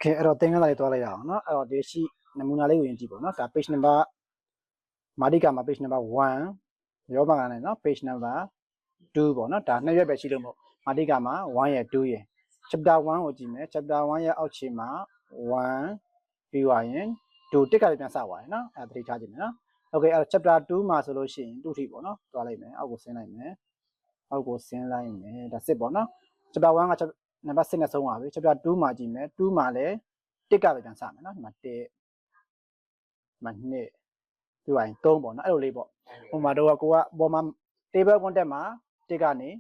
Okay အဲ့တော့သင်ခန်းစာလေးတွားလိုက်ရအောင်เนาะအဲ့တော့ဒီရှိနမူနာလေးကိုရင်ကြည့်ပေါ့เนาะဒါ page number မာတိကာမှာ page number 1ရောပါကနဲ့เนาะ page number 2ပေါ့เนาะဒါနှစ်ရွက်ပဲရှိလို့မို့မာတိကာမှာ1ရဲ့2ရဲ့ chapter 1ကိုကြည့်မယ် chapter 1ရဲ့အောက်ခြေမှာ1ပြီးသွားရင်2တစ်ကလည်းပြန်စသွားတယ်เนาะအဲ့ဒါသတိထားကြည့်မယ်เนาะ Okay အဲ့တော့ chapter 2မှာဆိုလို့ရှိရင်2ထိပေါ့เนาะတွားလိုက်မယ်အောက်ကိုဆင်းလိုက်မယ်အောက်ကိုဆင်းလိုက်မယ်ဒါစစ်ပေါ့เนาะ chapter 1ကနံပါတ်6နဲ့ဆုံးပါပြီ chapter 2မှာကြည့်မယ်2မှာလည်းတစ်ကပဲပြန်စမယ်เนาะဒီမှာ1မှာ2ပြီးသွားရင်3ပေါ့เนาะအဲ့လိုလေးပေါ့ဟိုမှာတော့ကိုကပေါ်မှာ table content မှာတစ်ကနေ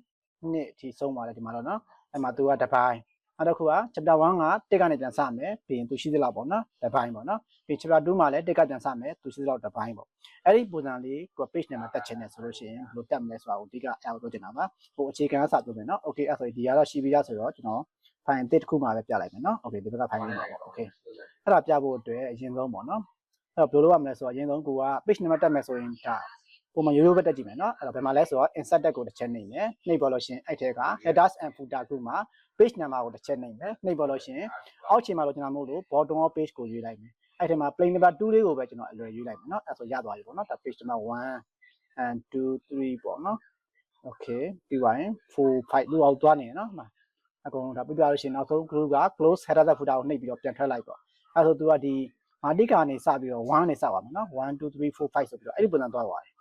2အထိဆုံးပါတယ်ဒီမှာတော့เนาะအဲ့မှာသူကတစ်ပိုင်းနောက်တစ်ခုက chapter 1ကတစ်ကနေပြန်စမယ်ပြီးရင်သူရှိသလောက်ပေါ့เนาะတစ်ပိုင်းပေါ့เนาะပြီး chapter 2မှာလည်းတစ်ကပြန်စမယ်သူရှိသလောက်တစ်ပိုင်းပေါ့အဲ့ဒီပုံစံလေးကို page နံပါတ်တက်ချင်တယ်ဆိုလို့ရှိရင်ဘယ်လိုတက်မလဲဆိုတာကိုအဓိကအဲ့ဒါကိုပြောချင်တာပါဟိုအခြေခံအစပြောမယ်เนาะ okay အဲ့ဆိုဒီကတော့ရှိပြီးသားဆိုတော့ကျွန်တော် file တစ်ခုမှပဲပြလိုက်မယ်เนาะ okay ဒီဘက်က file လေးပါပေါ့ okay အဲ့ဒါပြဖို့အတွက်အရင်ဆုံးပေါ့เนาะအဲ့တော့ဘယ်လိုလုပ်ရမလဲဆိုတော့အရင်ဆုံးကိုက page နံပါတ်တက်မယ်ဆိုရင်ဒါပုံမှန်ရိုးရိုးပဲတက်ကြည့်မယ်เนาะအဲ့တော့ဘယ်မှာလဲဆိုတော့ insert tag ကိုတစ်ချက်နှိပ်မယ်နှိပ်ပေါ်လို့ရှိရင်အဲ့ထဲက headers and footer group မှာ page number ကိုတစ်ချက်နှိပ်မယ်နှိပ်ပေါ်လို့ရှိရင်အောက်ခြေမှာလို့ကျွန်တော်မို့လို့ bottom of page ကိုရွေးလိုက်မယ်အဲ့ထဲမှာ plain number 2လေးကိုပဲကျွန်တော်အလွယ်ရွေးလိုက်မယ်เนาะအဲ့ဆိုရသွားပြီပေါ့เนาะဒါ page number 1 and 2 3ပေါ့เนาะ okay ပြီးသွားရင်4 5လို့အောက်သွားနေเนาะအကုန်လုံးဒါပြပြလို့ရှိရင်နောက်ဆုံး group က close header and footer ကိုနှိပ်ပြီးတော့ပြန်ထွက်လိုက်ပေါ့အဲ့ဆိုသူကဒီမာတိကာနေစပြီးတော့1နေစပါမယ်เนาะ1 2 3 4 5ဆိုပြီးတော့အဲ့ဒီပုံစံသွားပါတယ်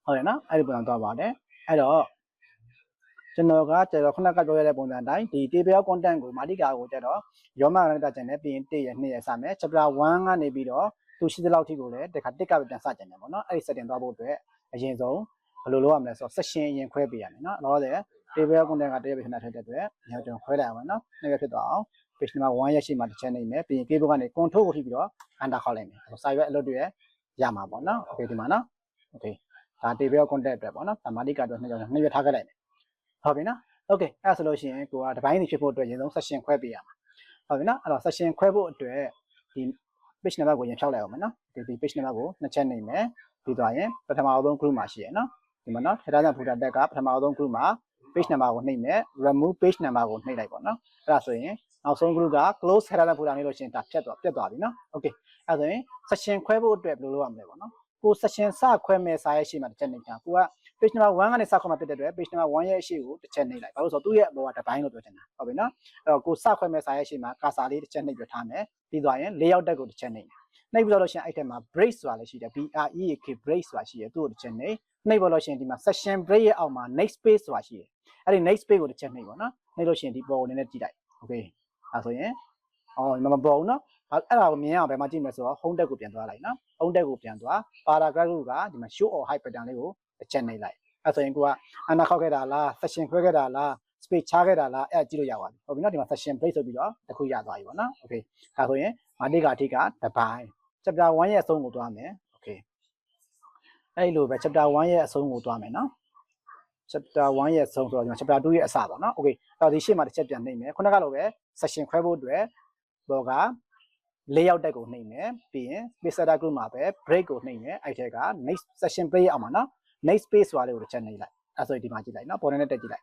ဟုတ်တယ်နော်အဲ့ဒီပုံစံသွားပါတယ်အဲ့တော့ကျွန်တော်ကခုနကပြောရတဲ့ပုံစံအတိုင်းဒီ table content ကိုမာတိကာကိုကျတော့ရောမကတက်ကျင်တယ်ပြီးရင်1ရ2ရစမယ် chapter 1ကနေပြီးတော့သူရှိသလောက်ထိကိုလည်းတခါတစ်ကပဲပြန်စကြင်တယ်ပေါ့နော်အဲ့ဒီ setting သွားဖို့အတွက်အရင်ဆုံးဘယ်လိုလုပ်ရမလဲဆိုတော့ section အရင်ခွဲပေးရမယ်နော်လောဆယ် table content ကတရက်ပဲခဏထည့်တဲ့အတွက်ညကျွန်တော်ခွဲလိုက်အောင်နော်နေ့ပဲဖြစ်သွားအောင် page number 1ရက်ရှိမှတစ်ချက်နေမယ်ပြီးရင် keyboard ကနေ control ကိုထိပြီးတော့ enter ခေါက်လိုက်မယ်ဆို site အလုပ်တွေရမှာပေါ့နော် okay ဒီမှာနော် okayဒါ table content အတွက်ပေါ့နော်ဒါမာတိကာအတွက်နှစ်ရွက်ထားခဲ့လိုက်မယ်ဟုတ်ပြီနော် okay အဲ့ဆိုလို့ရှိရင်ကိုကတစ်ပိုင်းစီဖြစ်ဖို့အတွက်အရင်ဆုံး section ခွဲပေးရမှာဟုတ်ပြီနော်အဲ့တော့ section ခွဲဖို့အတွက်ဒီ page number ကိုရင်ဖြောက်လိုက်အောင်မယ်နော်ဒီ page number ကိုနှစ်ချက်နေမယ်ပြီးသွားရင်ပထမဆုံး group မှာရှိရနော်ဒီမှာနော် header and footer tag ကပထမဆုံး group မှာ page number ကိုနှိပ်မယ် remove page number ကိုနှိပ်လိုက်ပေါ့နော်အဲ့ဒါဆိုရင်နောက်ဆုံး group က close header and footer နေလို့ရှိရင်ဒါပြတ်သွားပြီနော် okay အဲ့ဆိုရင် section ခွဲဖို့အတွက်ဘယ်လိုလုပ်ရမလဲပေါ့နော်ကို section စခွဲမဲ့စာရဲ့အရှိမှာတစ်ချက်နှိပ်ချာကိုက page number 1ကနေစခွဲမှာဖြစ်တဲ့အတွက် page number 1ရဲ့အရှိကိုတစ်ချက်နှိပ်လိုက်ဘာလို့ဆိုတော့သူ့ရဲ့အပေါ်ကတစ်ပိုင်းလို့ပြောချင်တာဟုတ်ပြီနော်အဲ့တော့ကိုစခွဲမဲ့စာရဲ့အရှိမှာကာစာလေးတစ်ချက်နှိပ်ပြထားမယ်ပြီးသွားရင် layout tag ကိုတစ်ချက်နှိပ်နှိပ်ပြီးတော့လို့ရှိရင်အဲ့ထဲမှာ break ဆိုတာလည်းရှိတယ် BREAK break ဆိုတာရှိတယ်သူ့ကိုတစ်ချက်နှိပ်ပေါ်လို့ရှိရင်ဒီမှာ section break ရဲ့အောက်မှာ next page ဆိုတာရှိတယ်အဲ့ဒီ next page ကိုတစ်ချက်နှိပ်ပေါ့နော်နှိပ်လို့ရှိရင်ဒီပေါ်ကိုနည်းနည်းကြည့်လိုက် okay အဲ့ဆိုရင်မပေါ်ဘူးနော်အဲ့ဒါကိုမြင်အောင်ဘယ်မှာကြည့်မလဲဆိုတော့ home tag ကိုပြန်သွားလိုက်နော် home tag ကိုပြန်သွား paragraph ကဒီမှာ show or hide pattern လေးကိုတစ်ချက်နှိပ်လိုက်အဲ့ဆိုရင်ကိုကအနာခောက်ခဲ့တာလား section ခွဲခဲ့တာလား space ချခဲ့တာလားအဲ့ကြည့်လို့ရပါပြီဟုတ်ပြီနော်ဒီမှာ section break ဆိုပြီးတော့တစ်ခုရသွားပြီပေါ့နော် okay ဒါဆိုရင်မာတိကာအထိကတစ်ပိုင်း chapter 1ရဲ့အဆုံးကိုသွားမယ် okay အဲ့လိုပဲ chapter 1ရဲ့အဆုံးကိုသွားမယ်နော် chapter 1ရဲ့အဆုံးဆိုတော့ chapter 2ရဲ့အစပါနော် okay အဲ့တော့ဒီရှေ့မှာတစ်ချက်ပြန်နှိပ်မယ်ခုနကလိုပဲ section ခွဲဖို့အတွက်ဘောက layout tag ကိုနှိပ်မယ်ပြီးရင် space header group မှာပဲ break ကိုနှိပ်မယ်အဲ့ထဲက next section break အောင်ပါနော် next space ဆိုတာလေးကိုတစ်ချက်နှိပ်လိုက်အဲ့ဆိုရင်ဒီမှာကြည့်လိုက်နော်ပေါ်နဲ့တက်ကြည့်လိုက်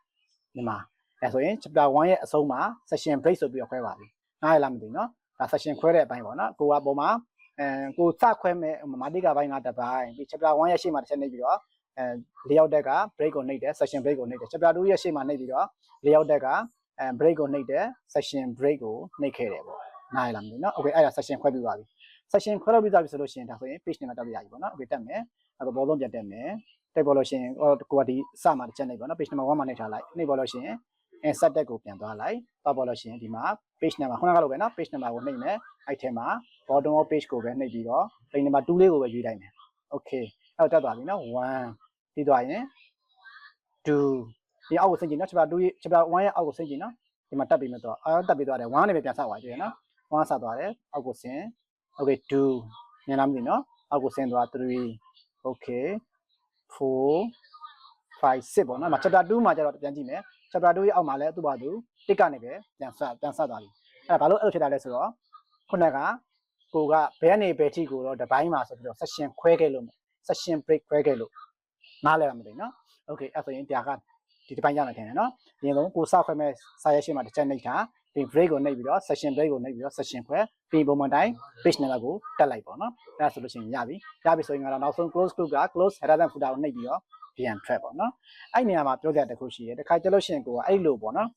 ဒီမှာအဲ့ဆိုရင် chapter 1ရဲ့အဆုံးမှာ section break ဆိုပြီးတော့ခွဲပါပြီနားရလားမသိဘူးနော်ဒါ section ခွဲတဲ့အပိုင်းပေါ့နော်ကိုကပုံမှာကိုစခွဲမဲ့မာတိကာပိုင်းကတစ်ပိုင်းပြီး chapter 1ရဲ့ရှေ့မှာတစ်ချက်နှိပ်ပြီးတော့layout tag က break ကိုနှိပ်တယ် section break ကိုနှိပ်တယ် chapter 2ရဲ့ရှေ့မှာနှိပ်ပြီးတော့ layout tag ကbreak ကိုနှိပ်တယ် section break ကိုနှိပ်ခဲ့တယ်ပေါ့နားရလားမသိဘူးနော် okay အဲ့ဒါ section ခွဲပြီးသွားပြီ section ခွဲလို့ပြီးသွားပြီဆိုလို့ရှိရင်ဒါဆိုရင် page နံပါတ်တက်ပြရပြီပေါ့နော် okay တက်မယ်အဲ့တော့ဘောလုံးပြန်တက်မယ်တက်ပေါ်လို့ရှိရင်ကိုကဒီစမှာတစ်ချက်နှိပ်ပေါ့နော် page number 1မှာနှိပ်ထားလိုက်နှိပ်ပေါ်လို့ရှိရင် insert tag ကိုပြန်သွားလိုက်သွားပေါ်လို့ရှိရင်ဒီမှာ page number ခုနကလိုပဲနော် page number ကိုနှိပ်မယ်အဲ့ထဲမှာ bottom of page ကိုပဲနှိပ်ပြီးတော့ page number 2လေးကိုပဲရွေးလိုက်မယ် okay အဲ့တော့တက်သွားပြီနော်1ပြီးသွားရင်2ဒီအောက်ကိုဆင်းကြည့်နော် chapter 1ရဲ့အောက်ကိုဆင်းကြည့်နော်ဒီမှာတက်ပြီးမှတော့တက်ပြီးသွားတယ်1နဲ့ပဲပြန်ဆက်သွားကြည့်ရနော်1ဆက်သွားတယ်အောက်ကိုဆင်း okay 2မြင်လားမသိနော်အောက်ကိုဆင်းသွား3 okay 4 5 6ပေါ့နော် chapter 2မှာကျတော့ပြန်ကြည့်မယ် chapter 2ရဲ့အောက်မှာလည်းသူ့ဘာသူတစ်ကနေပဲပြန်ဆက်သွားပြီအဲ့ဒါဘာလို့အဲ့လိုဖြစ်တာလဲဆိုတော့ခုနကကိုကဘယ်ကနေဘယ်ထိကိုတော့တစ်ပိုင်းမှာဆိုပြီးတော့ section ခွဲခဲ့လို့ section break ခွဲခဲ့လို့နားလဲမသိနော် okay အဲ့ဆိုရင်ဒါကဒီတစ်ပိုင်းရမယ်ထင်တယ်နော်အရင်ဆုံးကိုစခွဲမဲ့စာရဲ့ရှင်းမှာတစ်ချက်နှိပ်ထား ပြီး break ကိုနှိပ်ပြီးတော့ session break ကိုနှိပ်ပြီးတော့ session ခွဲပြီးပုံမှန်တိုင်း page number ကိုတက်လိုက်ပေါ့နော်အဲ့ဒါဆိုလို့ရှိရင်ရပြီဆိုရင်ကတော့နောက်ဆုံး close group က close header and footer ကိုနှိပ်ပြီးတော့ပြန်ထွက်ပေါ့နော်အဲ့နေရာမှာပြောကြတဲ့တစ်ခုရှိတယ်တခါကျလို့ရှိရင်ကိုကအဲ့လိုပေါ့နော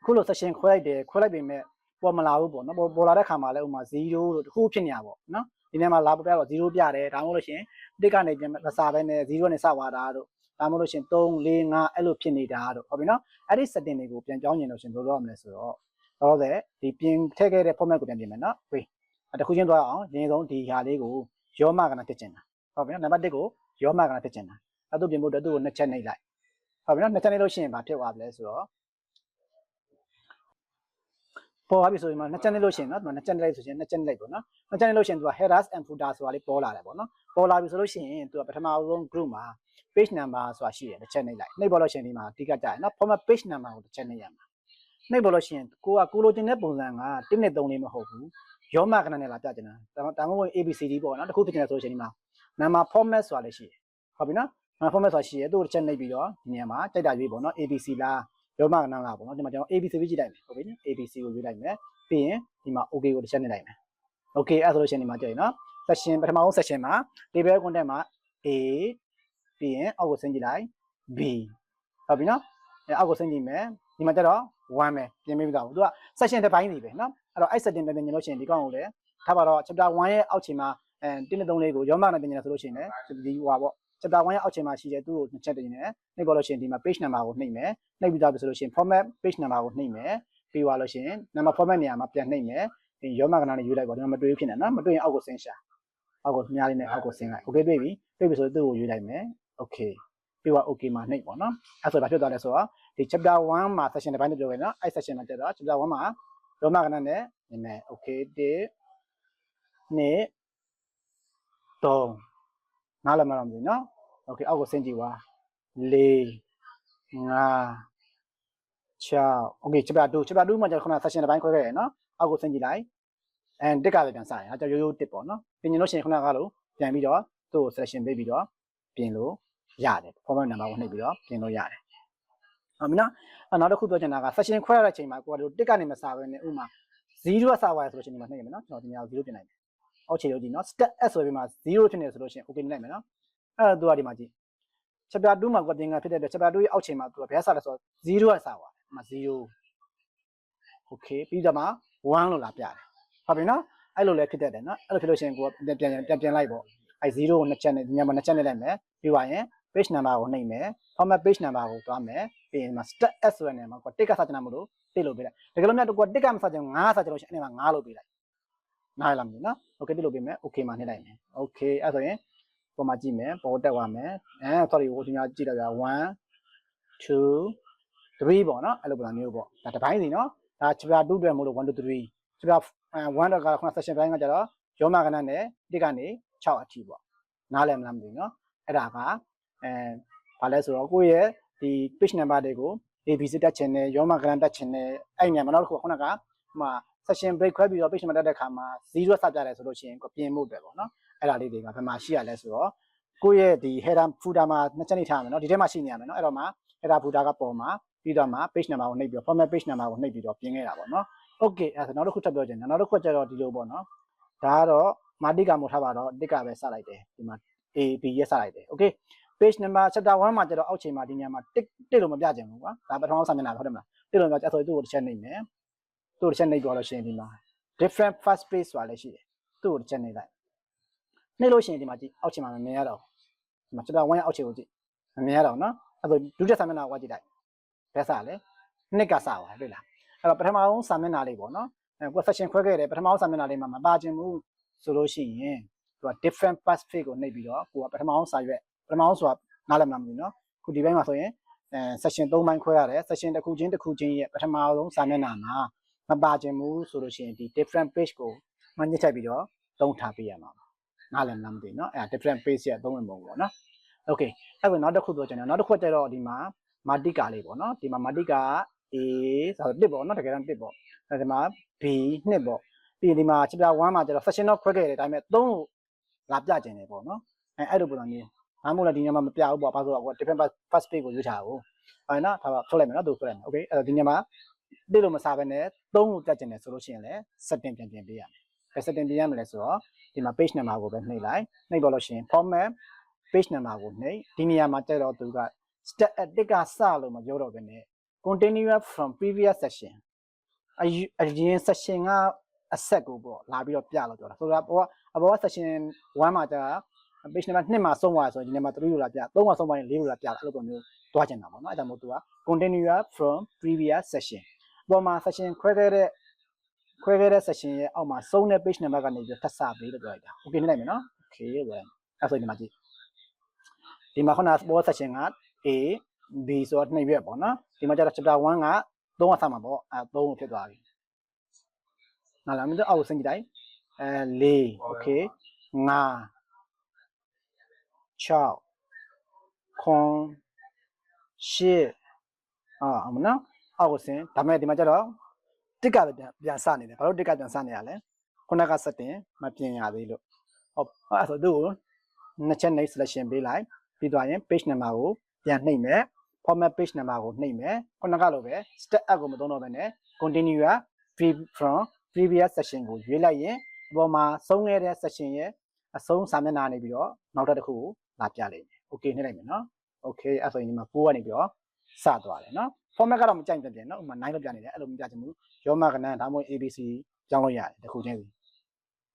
်ခုလို session ခွဲလိုက်တယ်ခွဲလိုက်ပေမဲ့ပေါ်မလာဘူးပေါ့နော်ပေါ်လာတဲ့ခါမှာလည်းဥမာ0လို့တစ်ခုဖြစ်နေတာပေါ့နော်ဒီနေရာမှာလာပြတော့0ပြတယ်ဒါမှမဟုတ်လို့ရှိရင်တစ်ကနေပြန်မစားဘဲနဲ့0နဲ့စသွားတာတို့ဒါမှမဟုတ်လို့ရှိရင်3 4 5အဲ့လိုဖြစ်နေတာတို့ဟုတ်ပြီနော်အဲ့ဒီ setting တွေကိုပြန်ကြောင်းကျင်လို့ရှိရင်ဘယ်လိုလုပ်ရမလဲဆိုတော့တော့ဒီပြင်ထည့်ခဲ့တဲ့ format ကိုပြန်ပြင်မယ်နော်ဝေးတစ်ခုချင်းသွားအောင်ရင်းဆုံးဒီဟာလေးကိုရောမကနာဖြစ်ချင်တာဟုတ်ပြီနော်နံပါတ်1ကိုရောမကနာဖြစ်ချင်တာအဲ့သူပြင်ဖို့အတွက်သူ့ကို2ချက်နှိပ်လိုက်ဟုတ်ပြီနော်2ချက်နှိပ်လို့ရှိရင်ဘာဖြစ်သွားလဲဆိုတော့ပေါ်သွားပြီဆိုရင်2ချက်နှိပ်လို့ရှိရင်နော်2ချက်နှိပ်လိုက်ဆိုရင်2ချက်နှိပ်လိုက်ပေါ့နော်2ချက်နှိပ်လို့ရှိရင်သူက headers and footer ဆိုတာလေးပေါ်လာတယ်ပေါ့နော်ပေါ်လာပြီဆိုလို့ရှိရင်သူကပထမဆုံး group မှာ page number ဆိုတာရှိတယ်တစ်ချက်နှိပ်လိုက်နှိပ်ပေါ်လို့ရှိရင်ဒီမှာအတိအကျကြရနော် format page number ကိုတစ်ချက်နှိပ်ရမှာနှိပ်ပေါ်လို့ရှိရင်ကိုလိုချင်တဲ့ပုံစံက1နဲ့3လေးမဟုတ်ဘူးရောမကနာနဲ့လာပြချင်တာဒါမှမဟုတ် ABCD ပေါ့နော်တစ်ခုဖြစ်နေတယ်ဆိုလို့ရှိရင်ဒီမှာ number format ဆိုတာလည်းရှိတယ်ဟုတ်ပြီနော် number format ဆိုတာရှိတယ်သူ့တစ်ချက်နှိပ်ပြီးတော့ဒီနေရာမှာကြိုက်တာရွေးပေါ့နော် ABC လားရောမကနာလားပေါ့နော်ဒီမှာကျွန်တော် ABC ပဲကြည့်လိုက်မယ်ဟုတ်ပြီနော် ABC ကိုရွေးလိုက်မယ်ပြီးရင်ဒီမှာ OK ကိုတစ်ချက်နှိပ်လိုက်မယ် OK အဲ့ဆိုလို့ရှိရင်ဒီမှာကြည့်ရနော် section ပထမဆုံး section မှာ table content မှာ A ပြီးရင်အောက်ကိုဆင်းကြည့်လိုက် B ဟုတ်ပြီနော်အောက်ကိုဆင်းကြည့်မယ်ဒီမှာကျတော့1ပဲပြင်ပေးပြီးတော့သူက section တစ်ပိုင်းစီပဲเนาะအဲ့တော့အဲ့ setting ပဲပြင်လို့ရှိရင်ဒီကောင်ကိုလည်းထားပါတော့ chapter 1ရဲ့အောက်ခြေမှာ1နဲ့3လေးကိုရောမနဲ့ပြင်နေတာဆိုလို့ရှိရင်လည်းဒီဟွာပေါ့ chapter 1ရဲ့အောက်ခြေမှာရှိတဲ့သူ့ကိုနှစ်ချက်တင်နေနှိပ်ပေါ်လို့ရှိရင်ဒီမှာ page number ကိုနှိပ်မယ်နှိပ်ပြီးသားပြီဆိုလို့ရှိရင် format page number ကိုနှိပ်မယ်ပြီးသွားလို့ရှိရင် number format နေရာမှာပြန်နှိပ်မယ်ဒီရောမကနာနဲ့ယူလိုက်ပါဒီမှာမတွေ့ဘူးဖြစ်နေနော်မတွေ့ရင်အောက်ကိုဆင်းရှာအောက်ကိုမြားလေးနဲ့အောက်ကိုဆင်းလိုက် okay တွေ့ပြီဆိုသူ့ကိုယူလိုက်မယ် okay ပြီးတော့ okay မှာနှိပ်ပေါ့နော်အဲ့ဆိုဘာဖြစ်သွားလဲဆိုတော့ဒီ chapter 1မှာ section တစ်ပိုင်းပြောခဲ့နော်အဲ့ section မှာကျတော့ chapter 1မှာရောမကနာနဲ့နည်းနည်း okay 1 2 3နားလည်မလားမသိဘူးနော် okay အောက်ကိုဆင်းကြည့်ပါ4 5 6 okay chapter 2မှာကျတော့ခုန section တစ်ပိုင်းခွဲခဲ့ရနော်အောက်ကိုဆင်းကြည့်လိုက်တစ်ကပဲပြန်စရအောင်ကျွန်တော်ရိုးရိုးတစ်ပေါ့နော်ပြင်လို့ရှိရင်ခုနကလို့ပြန်ပြီးတော့သူ့ကို section ပေးပြီးတော့ပြင်လို့ရတယ် format number ကိုနှိပ်ပြီးတော့ပြင်လို့ရတယ်ဟုတ်ပြီနော်နောက်တစ်ခုပြောချင်တာက section ခွဲရတဲ့အချိန်မှာကိုကတို့တစ်ကနေမစဘဲနဲ့ဥမာ0ကစသွားရဆိုလို့ရှိရင်ဒီမှာနှိပ်ရမယ်နော်ကျွန်တော်ဒီနေရာကို0ပြင်လိုက်မယ်အောက်ခြေလို့ကြည့်နော် step s ဆိုပြီးမှ0ဖြစ်နေဆိုလို့ရှိရင် okay နှိပ်လိုက်မယ်နော်အဲ့တော့သူကဒီမှာကြည့် chapter 2မှာကိုပြင်ကဖြစ်တဲ့အတွက် chapter 2ရဲ့အောက်ခြေမှာသူကဘယ်ကစလဲဆိုတော့0ကစသွားတယ်ဒီမှာ0 okay ပြီးတော့မှ1လို့လာပြတယ်ဟုတ်ပြီနော်အဲ့လိုလည်းဖြစ်တတ်တယ်နော်အဲ့လိုဖြစ်လို့ရှိရင်ကိုကပြန်လိုက်ပေါ့အဲ့0ကို2ချက်နဲ့ဒီညမှာ2ချက်နဲ့လိုက်မယ်ပြီးသွားရင် page number ကိုနှိပ်မယ် format page number ကိုသွားမယ်ပြီးရင်မှာ step s ဆိုတဲ့နေရာမှာကိုတစ်ကစချင်တာမလို့တစ်လို့ပေးလိုက်တကယ်လို့များကိုတစ်ကမစချင်9စချင်လို့ရှိရင်အဲ့ဒီမှာ9လို့ပေးလိုက်နားရလားမသိဘူးနော် okay တစ်လို့ပေးမယ် okay မှာနှိပ်လိုက်မယ် okay အဲ့ဆိုရင်ပုံမှာကြည့်မယ်ပေါ်တက်သွားမယ်sorry ဟိုဒီမှာကြည့်လိုက်ကြ1 2 3ပေါ့နော်အဲ့လိုပုံစံမျိုးပေါ့ဒါတစ်ပိုင်းစီနော်ဒါ chapter 2အတွက်မို့လို့1 2 3 chapter 1တော့ကခုန section ပိုင်းကကြတော့ရောမကနနဲ့တစ်ကနေ6အထိပေါ့နားလည်မလားမသိဘူးနော်အဲ့ဒါကဘာလဲဆိုတော့ကိုယ့်ရဲ့ဒီ page number တွေကို ABC တက်ချင်တယ်ရောမကနတက်ချင်တယ်အဲ့ညမှာနောက်တစ်ခုခုနကဟိုမှာ section break ခွဲပြီးတော့ page number တက်တဲ့ခါမှာ0စပြတယ်ဆိုလို့ရှိရင်ကိုပြင်ဖို့အတွက်ပေါ့နော်အဲ့ဒါလေးတွေကဘယ်မှာရှိရလဲဆိုတော့ကိုယ့်ရဲ့ဒီ header footer မှာနှစ်ချက်နှိပ်ထားရမယ်နော်ဒီထဲမှာရှိနေရမယ်နော်အဲ့တော့မှာ header footer ကပေါ်မှာပြီးတော့မှ page number ကိုနှိပ်ပြီးတော့ format page number ကိုနှိပ်ပြီးတော့ပြင်ခဲ့တာပေါ့နော် okay အဲ့ဒါနောက်တစ်ခုထပ်ပြောချင်တယ်နောက်တစ်ခုကျတော့ဒီလိုပေါ့နော်ဒါကတော့မာတိကမို့ထားပါတော့တစ်ကပဲစလိုက်တယ်ဒီမှာ A B ရက်စလိုက်တယ် okay page number chapter 1မှာကျတော့အောက်ချိန်မှာဒီညမှာတစ်လို့မပြချင်ဘူးကွာဒါပထမဆုံးစာမျက်နှာဟုတ်တယ်မလားတစ်လို့မပြအဲ့ဆိုသူ့ကိုတစ်ချက်နှိပ်မယ်သူ့ကိုတစ်ချက်နှိပ်တော့လို့ရှိရင်ဒီမှာ different first page ဆိုတာလည်းရှိတယ်သူ့ကိုတစ်ချက်နှိပ်လိုက်နှိပ်လို့ရှိရင်ဒီမှာကြည့်အောက်ချိန်မှာမမြင်ရတော့ဒီမှာ chapter 1ရဲ့အောက်ချိန်ကိုကြည့်မမြင်ရတော့နော်အဲ့ဆိုဒုတိယစာမျက်နှာကိုကြည့်လိုက်ဘယ်စလဲနှစ်ကစသွားတွေ့လားအဲ့တော့ပထမဆုံးစာမျက်နှာလေးပေါ့နော်ကို section ခွဲခဲ့တယ်ပထမဆုံးစာမျက်နှာလေးမှာမပါခြင်းဘူးဆိုလို့ရှိရင်သူက different past page ကိုနှိပ်ပြီးတော့ကိုကပထမဆုံးစာရွက်ပထမဆုံးဆိုတာနားလည်မလားမသိဘူးနော်ခုဒီဘက်မှာဆိုရင်section 3ပိုင်းခွဲရတယ် section တစ်ခုချင်းရဲ့ပထမဆုံးစာမျက်နှာမှာမပါခြင်းဘူးဆိုလို့ရှိရင်ဒီ different page ကိုမှညှစ်ချက်ပြီးတော့သုံးထားပေးရမှာနားလည်မလားမသိဘူးနော်အဲ့ဒါ different page ရဲ့သုံးဝင်ပုံပေါ့နော် okay အဲ့ဒါနောက်တစ်ခုပြောချင်တယ်နောက်တစ်ခုကျတော့ဒီမှာမာတိကာလေးပေါ့နော်ဒီမှာမာတိကာ A ဆိုတော့တစ်ပေါ့နော်တကယ်တော့တစ်ပေါ့ဒီမှာ B နှစ်ပေါ့ပြီးရင်ဒီမှာ chapter 1မှာကျတော့ section တော့ခွဲခဲ့တယ်ဒါပေမဲ့3ကိုလာပြကျင်တယ်ပေါ့နော်အဲ့လိုပုံစံမျိုးအားမို့လဲဒီညမှာမပြဘူးပေါ့ဘာလို့ဆိုတော့ different first page ကိုရွေးထားဘူးဟုတ်နော်ဒါပါထုတ်လိုက်မယ်နော်သူထုတ်လိုက်မယ် okay အဲ့တော့ဒီညမှာ တစ်လို့မစားဘဲနဲ့3လို့တက်ကျင်တယ်ဆိုလို့ရှိရင်လည်း setting ပြန်ပေးရမယ်ဘယ် setting ပြင်ရမလဲဆိုတော့ဒီမှာ page number ကိုပဲနှိပ်လိုက်နှိပ်ပေါ်လို့ရှိရင် format page number ကိုနှိပ်ဒီနေရာမှာတက်တော့သူက step 1ကစလို့မပြောတော့ဘဲနဲ့ continue from previous session အရင် session ကအဆက်ကိုပေါ့လာပြီးတော့ပြလို့ပြောတာဆိုတော့အပေါ်က session 1မှာကြာ page number 2မှာဆုံးသွားဆိုရင်ဒီနေရာမှာ3လို့လာပြ3မှာဆုံးသွားရင်4လို့လာပြအဲ့လိုပုံမျိုးတွားကျင်တာပေါ့နော်အဲ့ဒါမို့သူက continue from previous session ပေါ်မှာ session ခွဲခဲ့တဲ့ session ရဲ့အောက်မှာဆုံးတဲ့ page number ကနေပြီးထပ်စပေးလို့ပြောလိုက်တာ okay နှိပ်လိုက်မယ်နော် okay ပဲအဲ့ဆိုဒီမှာကြည့်ဒီမှာခုနက ပေါ် session က A B ဆိုတော့နှိပ်ပြပေါ့နော်ဒီမှာကျတော့ chapter 1က3ကစမှာပေါ့အဲ3ကိုဖြစ်သွားပြီနားလားမင်းတို့အောက်ကိုဆင်းကြည့်လိုက်4 okay 5 6 9 10အမနော်အောက်ကိုဆင်းဒါမဲ့ဒီမှာကျတော့တစ်ကလည်းပြန်စနေတယ်ဘာလို့တစ်ကပြန်စနေရလဲခုနကစတင်မပြင်ရသေးလို့ဟုတ်အဲ့ဆိုသူ့ကိုနှစ်ချက် next selection ပေးလိုက်ပြီးသွားရင် page number ကိုပြန်နှိပ်မယ် format page number ကိုနှိပ်မယ်ခုနကလိုပဲ step up ကိုမသုံးတော့ဘဲနဲ့ continue from previous session ကိုရွေးလိုက်ရင်အပေါ်မှာဆုံးခဲ့တဲ့ session ရဲ့အဆုံးစာမျက်နှာနေပြီးတော့နောက်တစ်ခုကိုလာပြလိုက်မယ် okay နှိပ်လိုက်မယ်နော် okay အဲ့ဆိုရင်ဒီမှာ9ကနေပြီးတော့စသွားတယ်နော် format ကတော့မကြိုက်ပြန်နော်ဥပမာ9လောက်ပြနေတယ်အဲ့လိုမပြချင်ဘူးရောမကနန်းဒါမှမဟုတ် ABC ကြောင်းလို့ရတယ်တစ်ခုချင်းစီ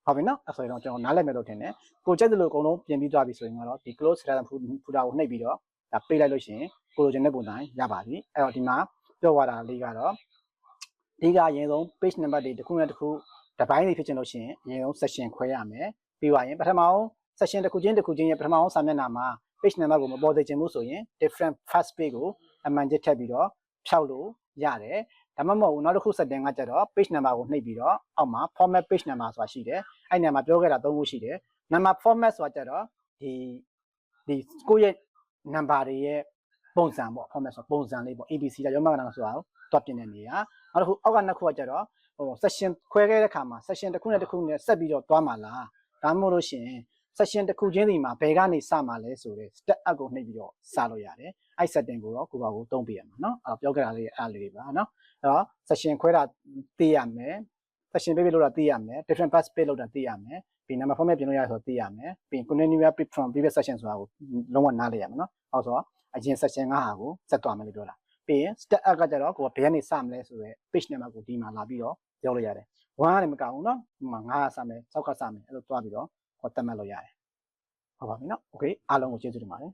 ဟုတ်ပြီနော်အဲ့ဆိုရင်တော့ကျွန်တော်နားလည်မယ်လို့ထင်တယ်ကိုကြိုက်တယ်လို့အကုန်လုံးပြင်ပြီးသွားပြီဆိုရင်တော့ဒီ close setup folder ကိုနှိပ်ပြီးတော့ဒါပေးလိုက်လို့ရှိရင်ကိုလိုချင်တဲ့ပုံစံရပါပြီအဲ့တော့ဒီမှာပြောသွားတာလေးကတော့ဒီကအရင်ဆုံး page number တွေတစ်ခုနဲ့တစ်ခုတစ်ပိုင်းတွေဖြစ်ချင်လို့ရှိရင်အရင်ဆုံး section ခွဲရမယ်ပြီးသွားရင်ပထမအောင် section တစ်ခုချင်းရဲ့ပထမအောင်စာမျက်နှာမှာ page number ကိုမပေါ်သေးချင်ဘူးဆိုရင် different first page ကိုအမှန်ချက်ထည့်ပြီးတော့ဖြောက်လို့ရတယ်ဒါမှမဟုတ်နောက်တစ်ခု setting ကကြတော့ page number ကိုနှိပ်ပြီးတော့အောက်မှာ format page number ဆိုတာရှိတယ်အဲ့နေရာမှာပြောခဲ့တာ3ခုရှိတယ် number format ဆိုတာကြတော့ဒီကိုယ့်ရဲ့ number တွေရဲ့ပုံစံပေါ့ format ဆိုပုံစံလေးပေါ့ ABC ကရောမကနာဆိုတာကိုတွတ်ပြင်တဲ့နေရာနောက်တစ်ခုအောက်ကနှစ်ခုကကြတော့section ခွဲခဲ့တဲ့အခါမှာ section တစ်ခုနဲ့တစ်ခုနဲ့ဆက်ပြီးတော့တွားမှာလားဒါမှမဟုတ်လို့ရှိရင် section တစ်ခုချင်းစီမှာဘယ်ကနေစမှာလဲဆိုတဲ့ step up ကိုနှိပ်ပြီးတော့စလို့ရတယ်အဲ့ setting ကိုတော့ကိုပါကိုသုံးပေးရမှာเนาะအဲ့တော့ပြောခဲ့တာလေးအဲ့လေးပါเนาะအဲ့တော့ section ခွဲတာသိရမယ် section ပေးလို့တာသိရမယ် different pass ပေးလို့တာသိရမယ်ပြီး number format ပြင်လို့ရဆိုသိရမယ်ပြီး continue from previous section ဆိုတာကိုလုံးဝနားလည်ရမှာเนาะဟုတ်ဆိုတော့အရင် section ကဟာကိုဆက်သွားမယ်လို့ပြောတာပြီးရင် step up ကကြတော့ကိုကဘယ်ကနေစမလဲဆိုတော့ page number ကိုဒီမှာလာပြီးတော့ပြောလို့ရတယ်1ကနေမကဘူးเนาะဒီမှာ9ကစမယ်6ကစမယ်အဲ့လိုတွားပြီးတော့ဟောတတ်မှတ်လို့ရတယ်ဟုတ်ပါပြီเนาะ okay အားလုံးကိုကျေးဇူးတင်ပါတယ်